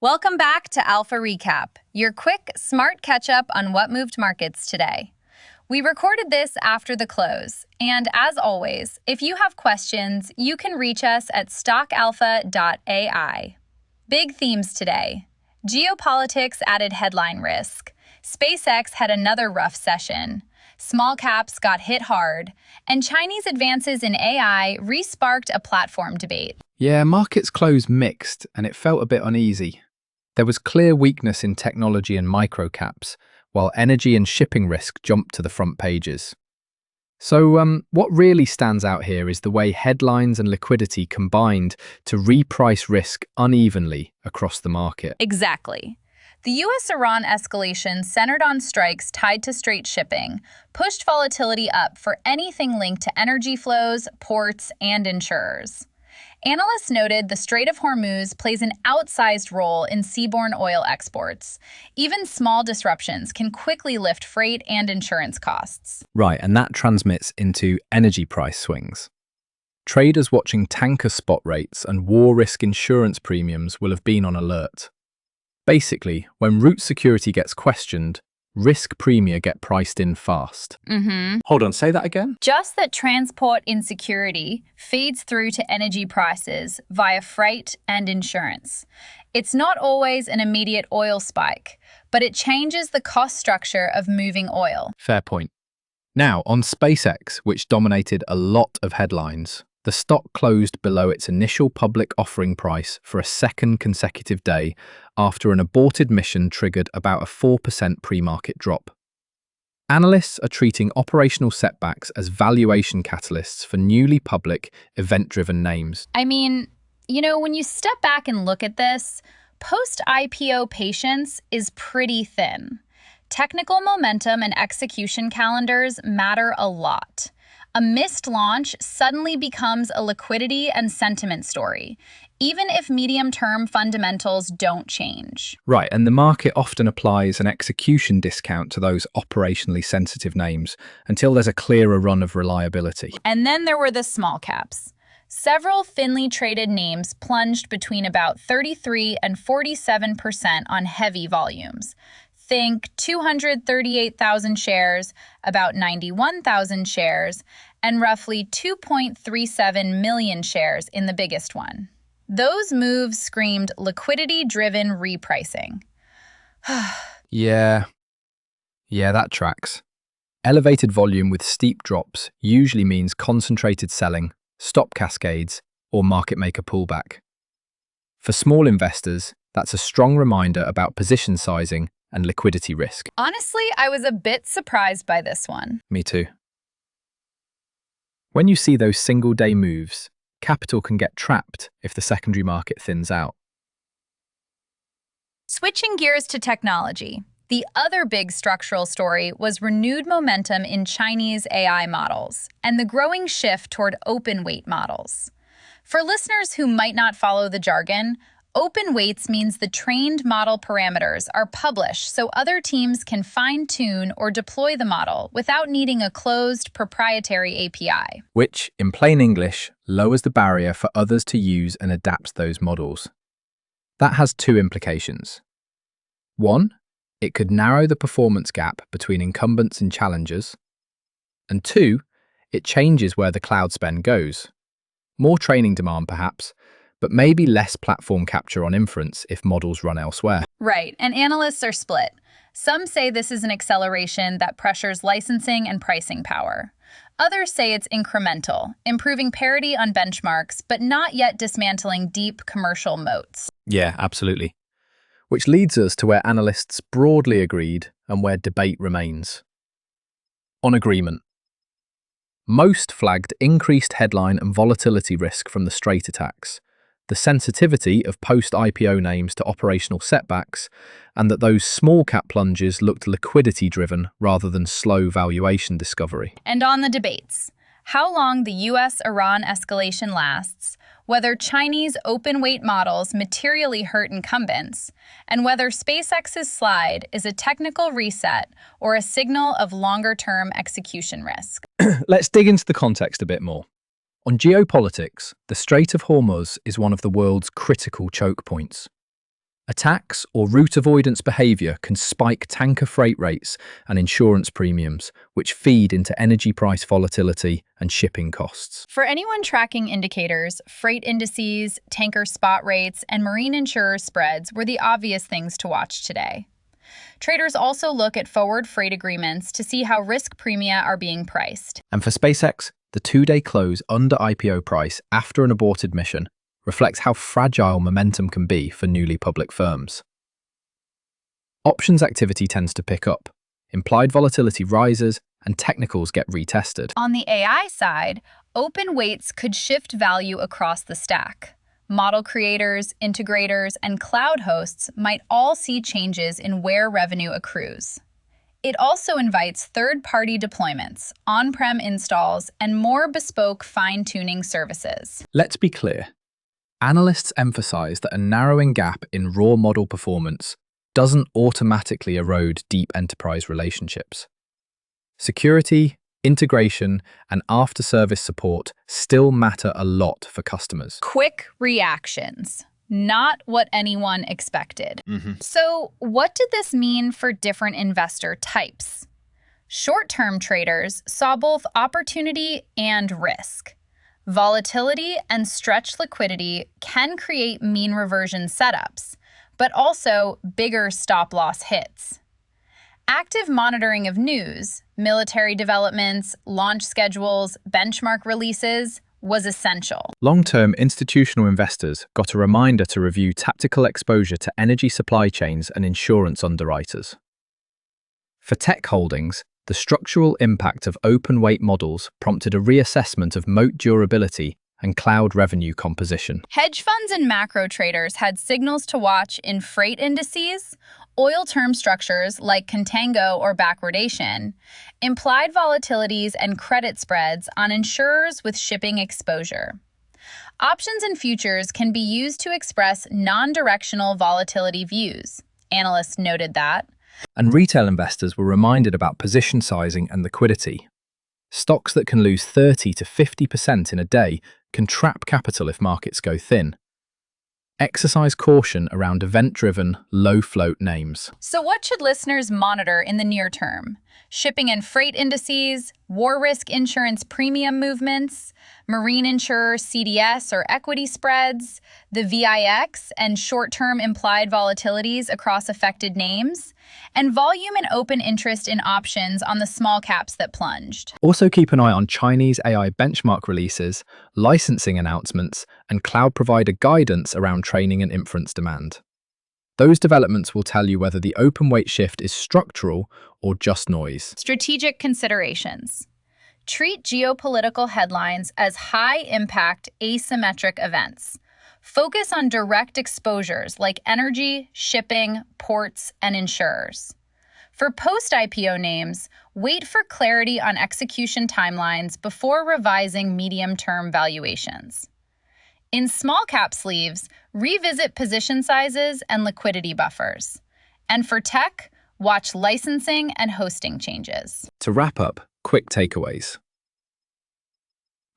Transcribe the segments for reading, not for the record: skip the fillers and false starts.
Welcome back to Alpha Recap, your quick, smart catch-up on what moved markets today. We recorded this after the close, and as always, if you have questions, you can reach us at stockalpha.ai. Big themes today. Geopolitics added headline risk. SpaceX had another rough session. Small caps got hit hard, and Chinese advances in AI re-sparked a platform debate. Yeah, markets closed mixed, and it felt a bit uneasy. There was clear weakness in technology and microcaps, while energy and shipping risk jumped to the front pages. So, what really stands out here is the way headlines and liquidity combined to reprice risk unevenly across the market. Exactly. The US-Iran escalation centered on strikes tied to Strait shipping pushed volatility up for anything linked to energy flows, ports, and insurers. Analysts noted the Strait of Hormuz plays an outsized role in seaborne oil exports. Even small disruptions can quickly lift freight and insurance costs. Right, and that transmits into energy price swings. Traders watching tanker spot rates and war risk insurance premiums will have been on alert. Basically, when route security gets questioned, risk premia get priced in fast. Hold on, say that again? Just that transport insecurity feeds through to energy prices via freight and insurance. It's not always an immediate oil spike, but it changes the cost structure of moving oil. Fair point. Now, on SpaceX, which dominated a lot of headlines, the stock closed below its initial public offering price for a second consecutive day after an aborted mission triggered about a 4% pre-market drop. Analysts are treating operational setbacks as valuation catalysts for newly public, event-driven names. I mean, when you step back and look at this, post-IPO patience is pretty thin. Technical momentum and execution calendars matter a lot. A missed launch suddenly becomes a liquidity and sentiment story, even if medium-term fundamentals don't change. Right, and the market often applies an execution discount to those operationally sensitive names until there's a clearer run of reliability. And then there were the small caps. Several thinly traded names plunged between about 33 and 47% on heavy volumes. Think 238,000 shares, about 91,000 shares, and roughly 2.37 million shares in the biggest one. Those moves screamed liquidity-driven repricing. Yeah, that tracks. Elevated volume with steep drops usually means concentrated selling, stop cascades, or market maker pullback. For small investors, that's a strong reminder about position sizing and liquidity risk. Honestly, I was a bit surprised by this one. Me too. When you see those single-day moves, capital can get trapped if the secondary market thins out. Switching gears to technology, the other big structural story was renewed momentum in Chinese AI models and the growing shift toward open weight models. For listeners who might not follow the jargon, open weights means the trained model parameters are published so other teams can fine-tune or deploy the model without needing a closed proprietary API. Which, in plain English, lowers the barrier for others to use and adapt those models. That has two implications. One, it could narrow the performance gap between incumbents and challengers. And two, it changes where the cloud spend goes. More training demand, perhaps, but maybe less platform capture on inference if models run elsewhere. Right, and analysts are split. Some say this is an acceleration that pressures licensing and pricing power. Others say it's incremental, improving parity on benchmarks, but not yet dismantling deep commercial moats. Yeah, absolutely. Which leads us to where analysts broadly agreed and where debate remains. On agreement. Most flagged increased headline and volatility risk from the Strait attacks, the sensitivity of post-IPO names to operational setbacks, and that those small-cap plunges looked liquidity-driven rather than slow valuation discovery. And on the debates, how long the US-Iran escalation lasts, whether Chinese open-weight models materially hurt incumbents, and whether SpaceX's slide is a technical reset or a signal of longer-term execution risk. Let's dig into the context a bit more. On geopolitics, the Strait of Hormuz is one of the world's critical choke points. Attacks or route avoidance behaviour can spike tanker freight rates and insurance premiums, which feed into energy price volatility and shipping costs. For anyone tracking indicators, freight indices, tanker spot rates, and marine insurer spreads were the obvious things to watch today. Traders also look at forward freight agreements to see how risk premia are being priced. And for SpaceX, the two-day close under IPO price after an aborted mission reflects how fragile momentum can be for newly public firms. Options activity tends to pick up, implied volatility rises, and technicals get retested. On the AI side, open weights could shift value across the stack. Model creators, integrators, and cloud hosts might all see changes in where revenue accrues. It also invites third-party deployments, on-prem installs, and more bespoke fine-tuning services. Let's be clear. Analysts emphasize that a narrowing gap in raw model performance doesn't automatically erode deep enterprise relationships. Security, integration, and after-service support still matter a lot for customers. Quick reactions. Not what anyone expected. So, what did this mean for different investor types? Short-term traders saw both opportunity and risk. Volatility and stretched liquidity can create mean reversion setups, but also bigger stop-loss hits. Active monitoring of news, military developments, launch schedules, benchmark releases was essential. Long-term institutional investors got a reminder to review tactical exposure to energy supply chains and insurance underwriters. For tech holdings, the structural impact of open-weight models prompted a reassessment of moat durability and cloud revenue composition. Hedge funds and macro traders had signals to watch in freight indices, oil term structures like contango or backwardation, implied volatilities and credit spreads on insurers with shipping exposure. Options and futures can be used to express non-directional volatility views. Analysts noted that. And retail investors were reminded about position sizing and liquidity. Stocks that can lose 30 to 50% in a day can trap capital if markets go thin. Exercise caution around event-driven, low-float names. So what should listeners monitor in the near term? Shipping and freight indices, war risk insurance premium movements, marine insurer CDS or equity spreads, the VIX and short-term implied volatilities across affected names, and volume and open interest in options on the small caps that plunged. Also keep an eye on Chinese AI benchmark releases, licensing announcements, and cloud provider guidance around training and inference demand. Those developments will tell you whether the open weight shift is structural or just noise. Strategic considerations. Treat geopolitical headlines as high-impact, asymmetric events. Focus on direct exposures like energy, shipping, ports, and insurers. For post-IPO names, wait for clarity on execution timelines before revising medium-term valuations. In small-cap sleeves, revisit position sizes and liquidity buffers. And for tech, watch licensing and hosting changes. To wrap up, quick takeaways.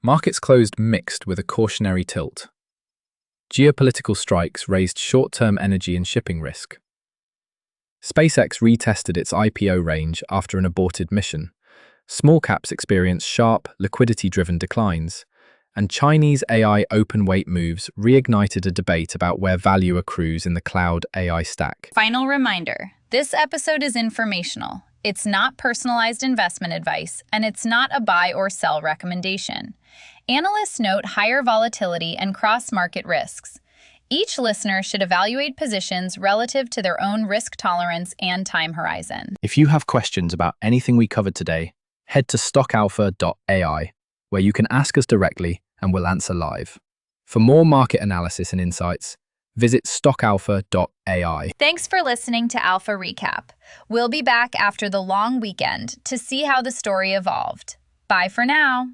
Markets closed mixed with a cautionary tilt. Geopolitical strikes raised short-term energy and shipping risk. SpaceX retested its IPO range after an aborted mission. Small caps experienced sharp, liquidity-driven declines. And Chinese AI open-weight moves reignited a debate about where value accrues in the cloud AI stack. Final reminder, this episode is informational. It's not personalized investment advice, and it's not a buy or sell recommendation. Analysts note higher volatility and cross-market risks. Each listener should evaluate positions relative to their own risk tolerance and time horizon. If you have questions about anything we covered today, head to stockalpha.ai, where you can ask us directly and we'll answer live. For more market analysis and insights, visit stockalpha.ai. Thanks for listening to Alpha Recap. We'll be back after the long weekend to see how the story evolved. Bye for now.